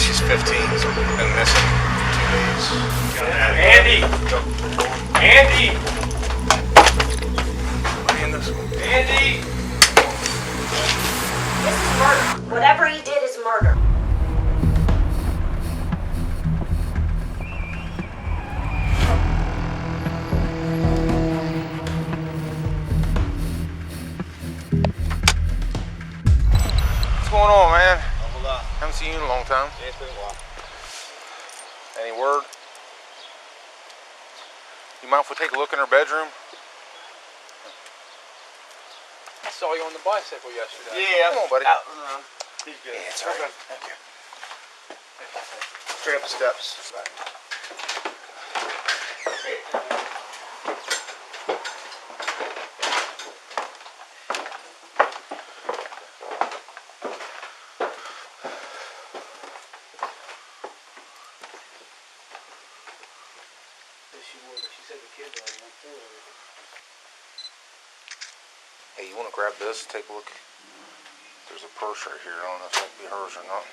she's 15, so been missing 2 days. Andy! Andy! Andy! This is murder. Whatever he did is murder. What's going on, man? Haven't seen you in a long time. Yeah, it's been a while. Any word? You mind if we take a look in her bedroom? I saw you on the bicycle yesterday. Yeah. Come on, buddy. Out and around. He's good. Yeah, it's alright. Thank you. Straight up the steps. She said the kids already went through everything. Hey, you want to grab this? Take a look. There's a purse right here. I don't know if that'd be hers or not.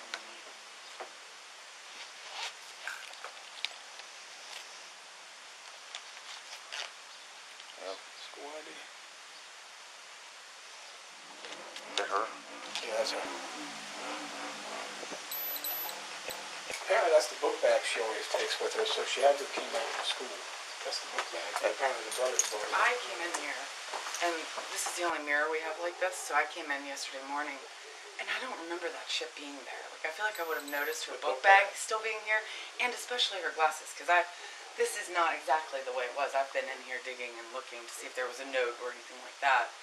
Yep. School ID. Is that her? Yeah, that's her. Apparently that's the book bag she always takes with her, so she had to came back from school. That's the book bag. Apparently the brothers bought it. I came in here, and this is the only mirror we have like this, so I came in yesterday morning, and I don't remember that shit being there. Like, I feel like I would have noticed her book bag still being here, and especially her glasses, because this is not exactly the way it was. I've been in here digging and looking to see if there was a note or anything like that,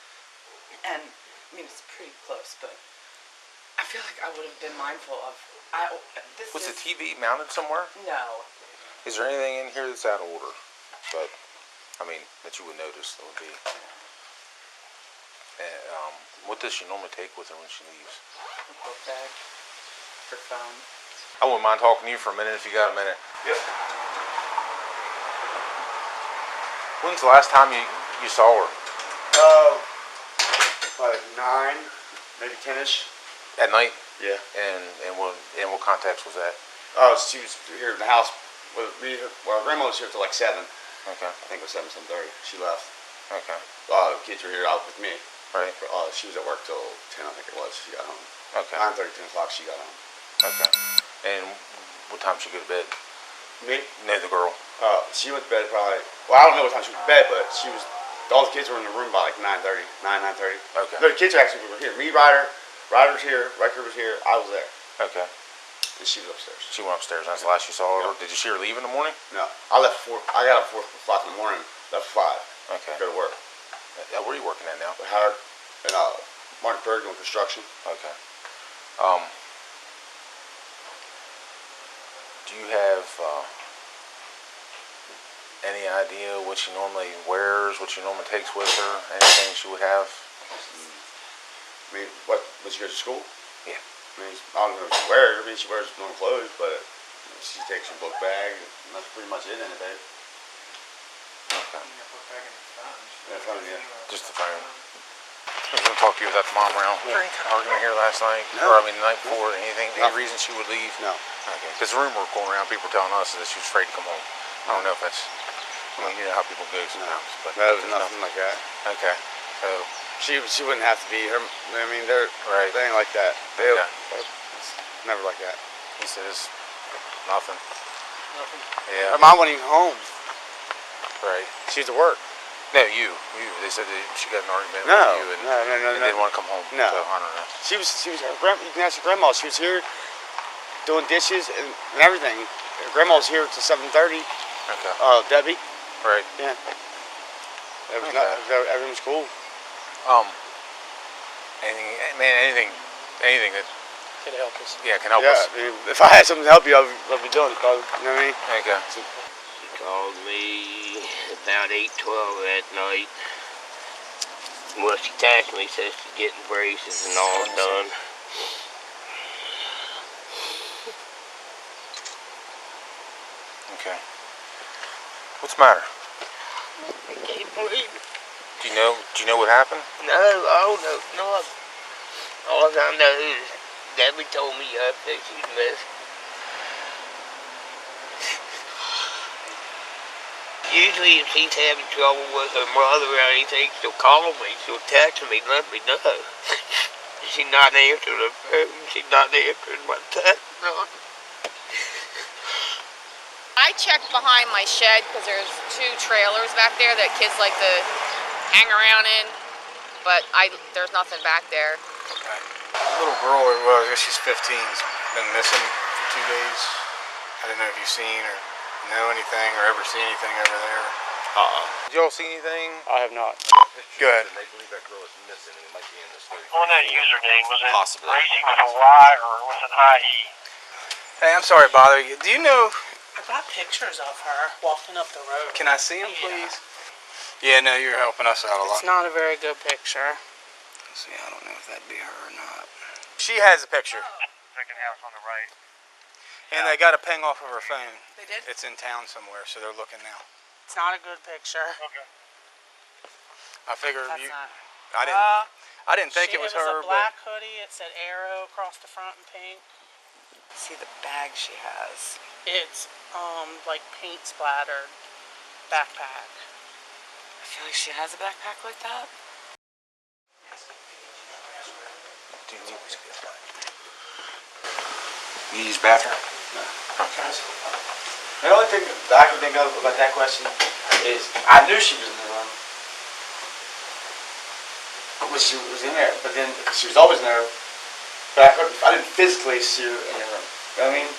and, I mean, it's pretty close, but I feel like I would have been mindful of, Was the TV mounted somewhere? No. Is there anything in here that's out of order? But, I mean, that you would notice that would be. What does she normally take with her when she leaves? A book bag. Her phone. I wouldn't mind talking to you for a minute if you got a minute. Yep. When's the last time you saw her? Like 9, maybe 10ish. At night? Yeah. And what context was that? Oh, she was here in the house with me. Well, grandma was here till like 7. Okay. I think it was 7:30. She left. Okay. The kids were here out with me. Right. She was at work till 10, I think it was. She got home. Okay. 9:30, 10 o'clock. She got home. Okay. And what time she go to bed? Me? No, the girl. She went to bed probably. Well, I don't know what time she went to bed, but she was. All the kids were in the room by like 9:30, 9:30. Okay. No, the kids actually were here. Me, Ryder's here. Riker was here. I was there. Okay. And she was upstairs. She went upstairs. That's the last you saw her. Yep. Did you see her leave in the morning? No, I left I got up 4 o'clock in the morning. Left 5. Okay. Go to work. Where are you working at now? With Howard and Martinsburg doing construction. Okay. Do you have any idea what she normally wears? What she normally takes with her? Anything she would have? I mean, what? When she goes to school? Yeah. I mean, I don't know what she wears. I mean, she wears normal clothes, but she takes her book bag. And that's pretty much it in it, babe. Okay. Yeah, phone, yeah. Just the phone. I was going to talk to you without the mom around. Was there any kind of argument here last night? No. Or, I mean, the night before? Anything? Any Nothing. reason she would leave? No. Okay. Because the rumor going around, people telling us that she was afraid to come home. I don't know if that's. I mean, you know how people go sometimes. But No, there's nothing like that. Okay. So. She wouldn't have to be her. I mean, they're Right. They ain't like that. It's never like that. He says nothing. Nothing. Yeah. Her mom wasn't even home. Right. She was at work. No, you. They said that she got an argument No. with you and, No. didn't want to come home. No. So, I don't know. She was her grandma. You can ask her grandma. She was here doing dishes and everything. Her grandma was here till 7:30. Okay. Debbie. Right. Yeah. Everything was cool. Anything that Can help us. can help Yeah. us. I mean, if I had something to help you, I'd be doing it. You know what I mean? Okay. She called me about 8:12 that night. Well, she texted me, says she's getting braces and all done. Okay. What's the matter? I can't believe it. Do you know what happened? No, I don't know. No. All I know is Debbie told me yesterday she was missing. Usually if she's having trouble with her mother or anything, she'll call me, she'll text me, let me know. She's not answering the phone, she's not answering my text. I checked behind my shed because there's 2 trailers back there that kids like to hang around in, but there's nothing back there. A little girl, well, I guess she's 15, has been missing for 2 days. I didn't know if you've seen or know anything or ever seen anything over there. Did y'all see anything? I have not. Go ahead. They believe that girl is missing and it might be in the state. On that username, was it Possibly. racing with a Y or with an IE? Hey, I'm sorry to bother you. Do you know, I got pictures of her walking up the road. can I see them, please? Yeah, no, you're helping us out a lot. It's not a very good picture. See, I don't know if that'd be her or not. She has a picture. Second house on the right. And they got a ping off of her phone. They did? It's in town somewhere, so they're looking now. It's not a good picture. Okay. I figured That's you. not. I didn't think it was her, It was a black hoodie. It said Arrow across the front in pink. See the bag she has. It's like paint splattered backpack. I feel like she has a backpack like that. You use bathroom? The only thing that I can think of about that question is I knew she was in the room when she was in there, but then she was always in there. But I didn't physically see her in the room. You know what I mean?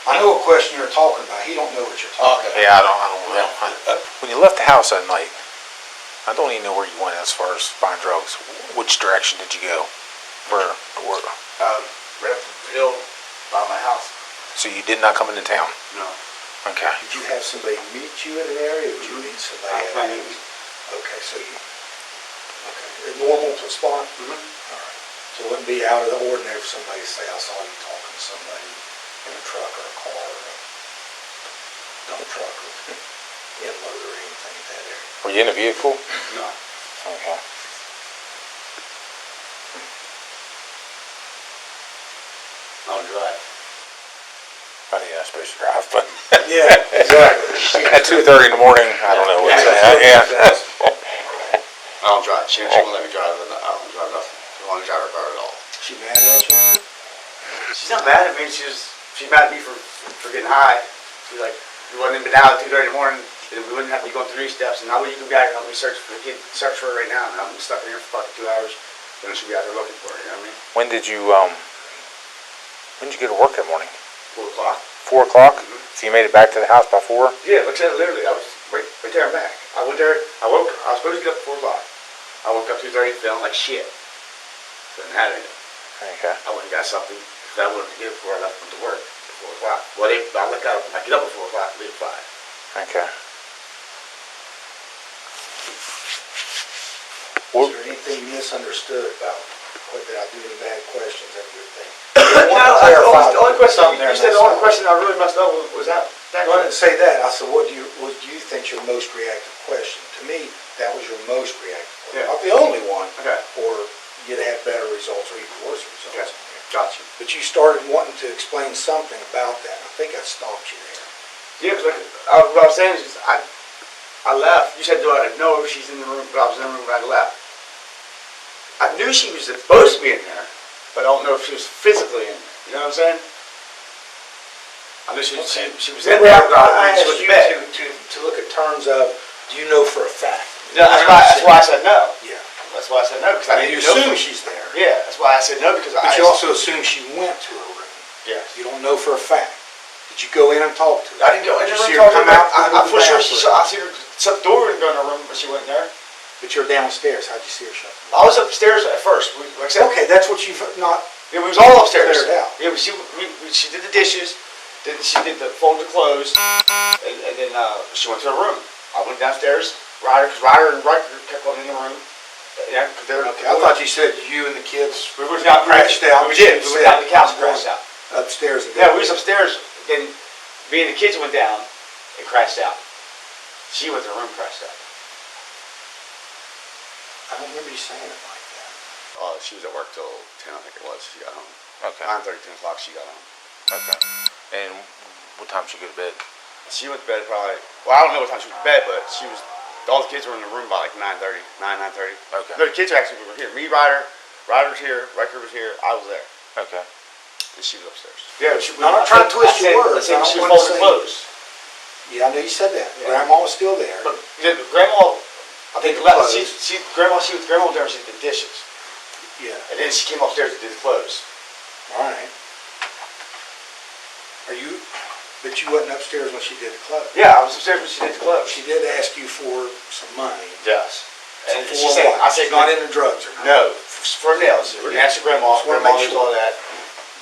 I know what question you're talking about. He don't know what you're talking about. Yeah, I don't. When you left the house that night, I don't even know where you went as far as buying drugs. Which direction did you go? Where? Right up the hill by my house. So you did not come into town? No. Okay. Did you have somebody meet you in an area, or did you meet somebody? Okay, so you. Okay. Normal to spot? Mm-hmm. All right. So it wouldn't be out of the ordinary for somebody to say, I saw you talking to somebody in a truck or a car or a dump truck or inload or anything in that area. Were you in a vehicle? No. Okay. I don't drive. I think I'm supposed to drive, but Yeah, exactly. at 2:30 in the morning, I don't know what to say. Yeah. I don't drive. She won't let me drive. I don't drive nothing. I don't want to drive her car at all. She mad at you? She's not mad at me. She's mad at me for getting high. She's like, we wouldn't have been out at 2:30 in the morning, and we wouldn't have to be going through these steps. And how would you come back and help me search for the kid? Search for her right now. And I'm stuck in here for fucking 2 hours. Then she'll be out there looking for her. You know what I mean? When did you go to work that morning? 4 o'clock. 4 o'clock? So you made it back to the house by 4? Yeah, like I said, literally, I was right there and back. I went there. I was supposed to get up at 4 o'clock. I woke up 2:30 feeling like shit. Couldn't have anything. Okay. I went and got something that I wanted to get before I left to work at 4 o'clock. Well, I get up at 4 o'clock, leave at 5. Okay. Is there anything you misunderstood about what did I do any bad questions? That good thing. The only question you said the only question I really messed up was that. I didn't say that. I said, what do you think your most reactive question? To me, that was your most reactive question. Yeah. Not the only one. Okay. Or you'd have better results or even worse results. Okay. Gotcha. But you started wanting to explain something about that. I think I stopped you there. Yeah, because what I was saying is I left. You said, do I know if she's in the room? But I was in the room when I left. I knew she was supposed to be in there, but I don't know if she was physically in there. You know what I'm saying? I knew she was in there, but I she asked was you bed. to look at terms of, do you know for a fact? Yeah, that's why I said no. Yeah. That's why I said no, because I You didn't know. assume she's there. Yeah, that's why I said no, because But you also assume she went to her room. Yes. You don't know for a fact. Did you go in and talk to her? I didn't go in Did the you see room. her come out? I'm for sure I seen her shut the door and go in her room, but she went in there. But you're downstairs. How'd you see her shut? I was upstairs at first. Like I said, Okay, that's what you've not. yeah, we was all upstairs. Cleared out. Yeah, she did the dishes, then she did the fold the clothes, and then she went to her room. I went downstairs. Because Ryder and Riker kept on in the room. Yeah, because they were. Okay, I thought you said you and the kids we were down crashed out. We did. We went down to the couch and crashed out. Upstairs. Yeah, we was upstairs. Then me and the kids went down and crashed out. She went to her room, crashed out. I don't remember you saying it like that. She was at work till 10, I think it was. She got home. Okay. 9:30, 10 o'clock. She got home. Okay. And what time did she go to bed? She went to bed probably, well, I don't know what time she went to bed, but all the kids were in the room by like 9:30. Okay. No, the kids actually were here. Me, Ryder was here, Riker was here, I was there. Okay. And she was upstairs. Yeah, I'm not trying to twist your words. She I was don't want to folding say- clothes. Yeah, I know you said that. Yeah. Grandma was still there. But Grandma, I think left. Clothes. Grandma was there. She did the dishes, Yeah. and then she came upstairs and did the clothes. All right. But you wasn't upstairs when she did the clothes. Yeah, I was upstairs when she did the clothes. She did ask you for some money. Yes. And For she said, what? I said, She's not into drugs or not? no, for nails. You can ask your grandma. Just wanna Grandma make knows sure. all that.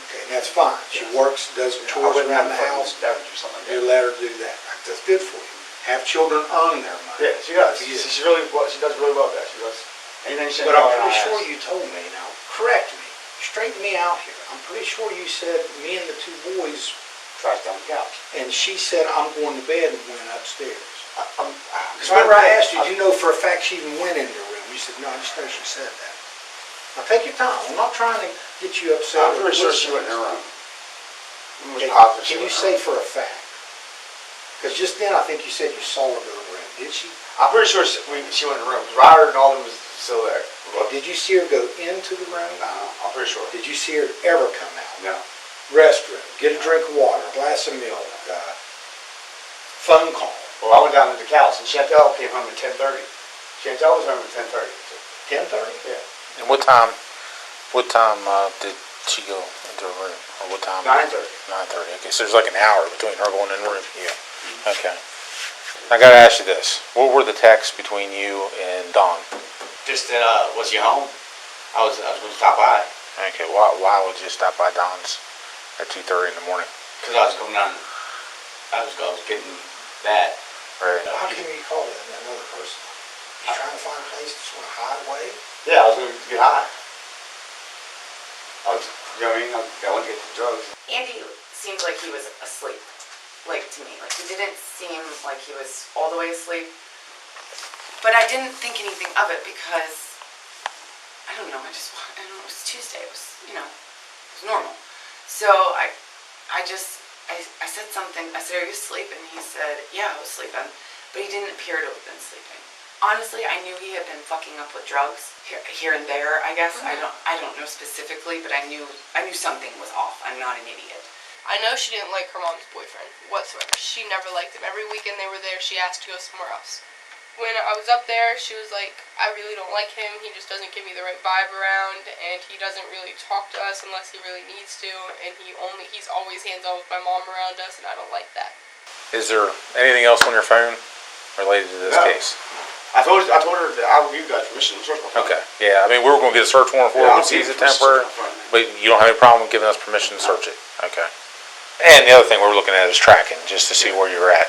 Okay, and that's fine. She works, does some chores around the house. That would do something like You that. let her do that. That's good for you. Have children earn their money. Yeah, she does. Yeah. She does really well with that. She does anything she. But I'm pretty sure you told me, now, correct me, straighten me out here. I'm pretty sure you said me and the two boys, Tries down the couch. and she said, I'm going to bed, and went upstairs. Because Remember I asked you, do you know for a fact she even went in your room? You said, no, I just know she said that. Now take your time. I'm not trying to get you upset. I'm or pretty sure twist she went in her things. room. Okay, can you say for a fact? Because just then I think you said you saw her go in the room. Did she? I'm pretty sure she went in the room. Ryder and all them was still there. Did you see her go into the room? No, I'm pretty sure. Did you see her ever come out? No. Restroom, get a drink of water, a glass of milk, phone call. Well, I went down to the couch, and Chantel came home at 10:30. Chantel was home at 10:30. 10:30? Yeah. And what time did she go into her room? Or what time? 9:30. 9:30. Okay, so there's like an hour between her going in the room. Yeah. Okay. I gotta ask you this. What were the texts between you and Don? Just was you home? I was going to stop by Okay, why would you stop by Don's at 2:30 in the morning? because I was going down. I was getting bad. Right. How can you call that another person? You trying to find a place to sort of hide away? Yeah, I was going to get high. You know what I mean? I wanted to get the drugs. Andy seemed like he was asleep, like to me. Like he didn't seem like he was all the way asleep. But I didn't think anything of it because, I don't know, it was Tuesday. It was, it was normal. So I said something. I said, are you asleep? And he said, yeah, I was sleeping. But he didn't appear to have been sleeping. Honestly, I knew he had been fucking up with drugs here and there, I guess. Mm-hmm. I don't know specifically, but I knew something was off. I'm not an idiot. I know she didn't like her mom's boyfriend whatsoever. She never liked him. Every weekend they were there, she asked to go somewhere else. When I was up there, she was like, I really don't like him. He just doesn't give me the right vibe around, and he doesn't really talk to us unless he really needs to, and he's always hands-on with my mom around us, and I don't like that. Is there anything else on your phone related to this case? I told her that I would give you guys permission to search my phone. Okay. Yeah, I mean, we were going to get a search warrant for it. Yeah, We seize it I'll give you temporary. permission to search my phone. But you don't have any problem with giving us permission to search it? Okay. And the other thing we're looking at is tracking, just to see where you're at.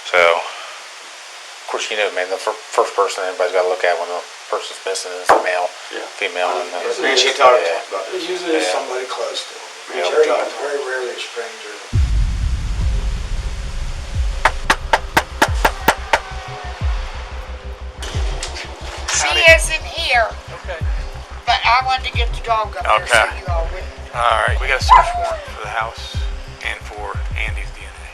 So, of course, man, the first person everybody's got to look at when a person's missing is a male, female. And Man, she talked yeah. about It this. usually is somebody close to them. Yeah. Very rarely a stranger. She isn't here. Okay. But I wanted to get the dog up there so you all wouldn't. All right. We got a search warrant for the house and for Andy's DNA.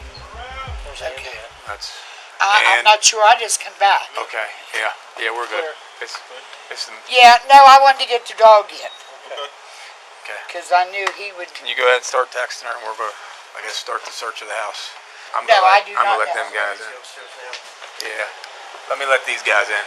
Okay. That's. I'm not sure. I just come back. Okay. Yeah. Yeah, we're good. It's the. Yeah, no, I wanted to get the dog in. Okay. Because I knew he would. Can you go ahead and start texting her, and we're going to, I guess, start the search of the house. I'm No, I gonna do I'm not gonna let know. them guys in. Yeah. Let me let these guys in.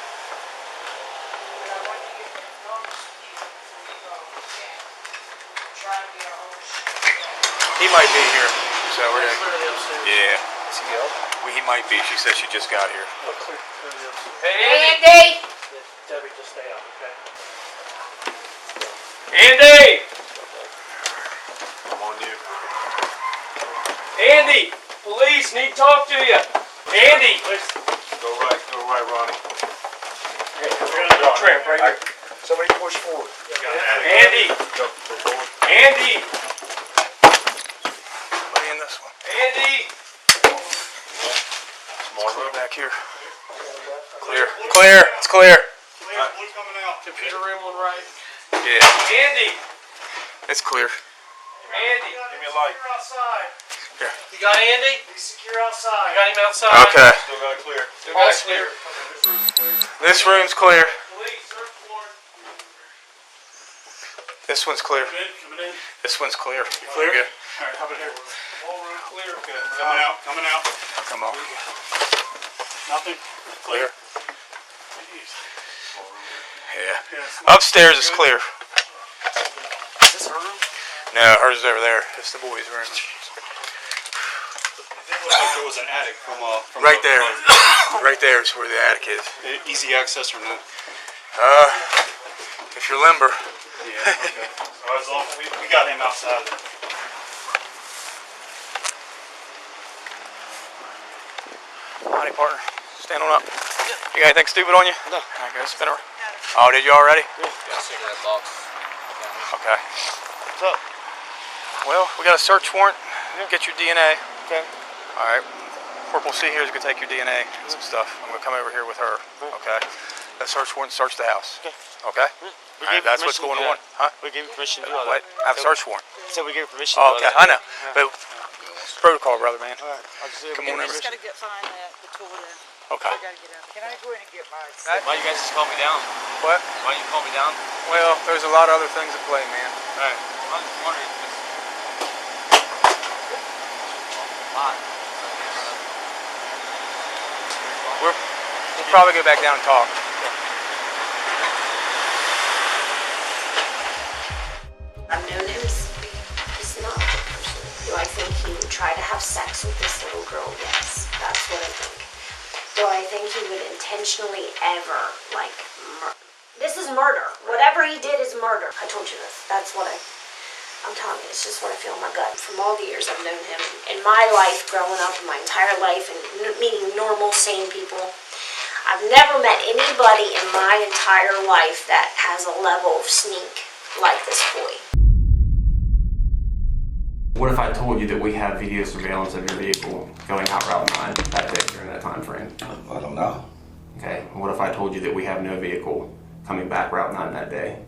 He might be here, so we're gonna. Yeah. He might be. She said she just got here. Andy! Debbie, just stay out, okay? Andy! I'm on you. Andy! Police need to talk to you! Andy! Go right, Ronnie. Tramp right here. Somebody push forward. Andy! Go forward. Andy! Somebody in this one. Andy! More back here. Clear. Clear. It's clear. Computer room on right. Yeah. Andy! It's clear. Andy, give me a light. Outside. Here. You got Andy? He's secure outside. I got him outside. Okay. Still got it clear. Still got it clear. This room's clear. Police, search warrant. This one's clear. Coming in. This one's clear. You clear? Good. All right, how about here? Whole room clear. Okay. Coming out. Coming out. Come on. Nothing. Clear. Jeez. Yeah. Upstairs is clear. Is this her room? No, hers is over there. It's the boys' room. It did look like there was an attic from Right there. Right there is where the attic is. Easy access or no? If you're limber. Yeah. Okay. As long as we got him outside. Howdy, partner. Stand on up. You got anything stupid on you? No. Alright, go spin around. Oh, did you already? Yeah, cigarette box. Okay. What's up? Well, we got a search warrant. Get your DNA. Okay. Alright. Corporal C here is going to take your DNA and some stuff. I'm going to come over here with her. Okay. That search warrant, search the house. Okay. Okay? Alright, that's what's going on. Huh? We gave you permission to do all What? that. I have a search warrant. So we gave you permission to Oh, do all okay. that. I know. But protocol, brother, man. Alright, I'll just Come on over. Just gotta find the tool there. Okay. I gotta get out. Can I go in and get my... Why you guys just call me down? What? Why you call me down? Well, there's a lot of other things at play, man. Alright. I'm just wondering. We'll probably go back down and talk. I've known him. He's an object person. Do I think he would try to have sex with this little girl? Yes, that's what I think. Do I think he would intentionally ever, like, this is murder. Whatever he did is murder. I told you this. That's what I'm telling you. It's just what I feel in my gut. From all the years I've known him, in my life, growing up, in my entire life, and meeting normal, sane people, I've never met anybody in my entire life that has a level of sneak like this boy. What if I told you that we have video surveillance of your vehicle going out Route 9 that day during that time frame? I don't know. Okay, what if I told you that we have no vehicle coming back Route 9 that day?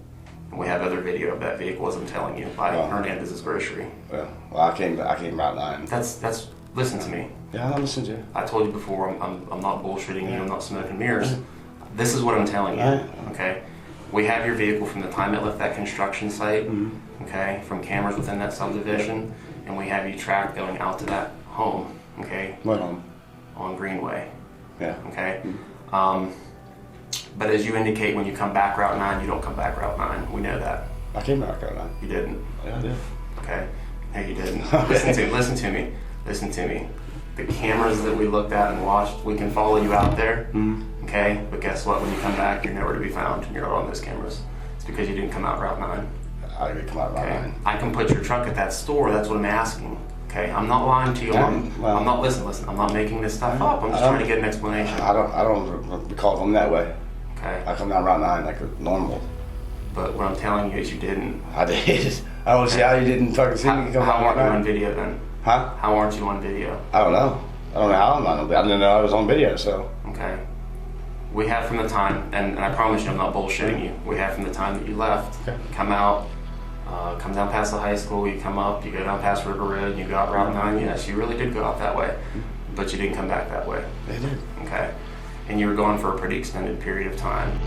And we have other video of that vehicle, as I'm telling you, by Hernandez's grocery. Well, I came Route 9. That's, listen to me. Yeah, I'm listening to you. I told you before, I'm not bullshitting you, I'm not smoking mirrors. This is what I'm telling you, okay? We have your vehicle from the time it left that construction site, okay, from cameras within that subdivision, and we have you tracked going out to that home, okay? What home? On Greenway, Yeah. okay? But as you indicate, when you come back Route 9, you don't come back Route 9. We know that. I came back Route 9. You didn't. Yeah, I did. Okay? No, you didn't. Listen to me. The cameras that we looked at and watched, we can follow you out there, okay? But guess what? When you come back, you're nowhere to be found, and you're not on those cameras. It's because you didn't come out Route 9. I didn't come out Route 9. I can put your truck at that store. That's what I'm asking. Okay? I'm not lying to you. I'm not. Listen. I'm not making this stuff up. I'm just trying to get an explanation. I don't recall them that way. Okay? I come down Route 9 like normal. But what I'm telling you is you didn't. I did. I don't see how you didn't fucking see me come How down aren't Route you 9. on video then? Huh? How aren't you on video? I don't know. I don't know how I'm on video. I didn't know I was on video, so. Okay. We have from the time, and I promise you I'm not bullshitting you, we have from the time that you left, come out, come down past the high school, you come up, you go down past River Road, you go out Route 9, yes, you really did go out that way, but you didn't come back that way. They did. Okay. And you were gone for a pretty extended period of time.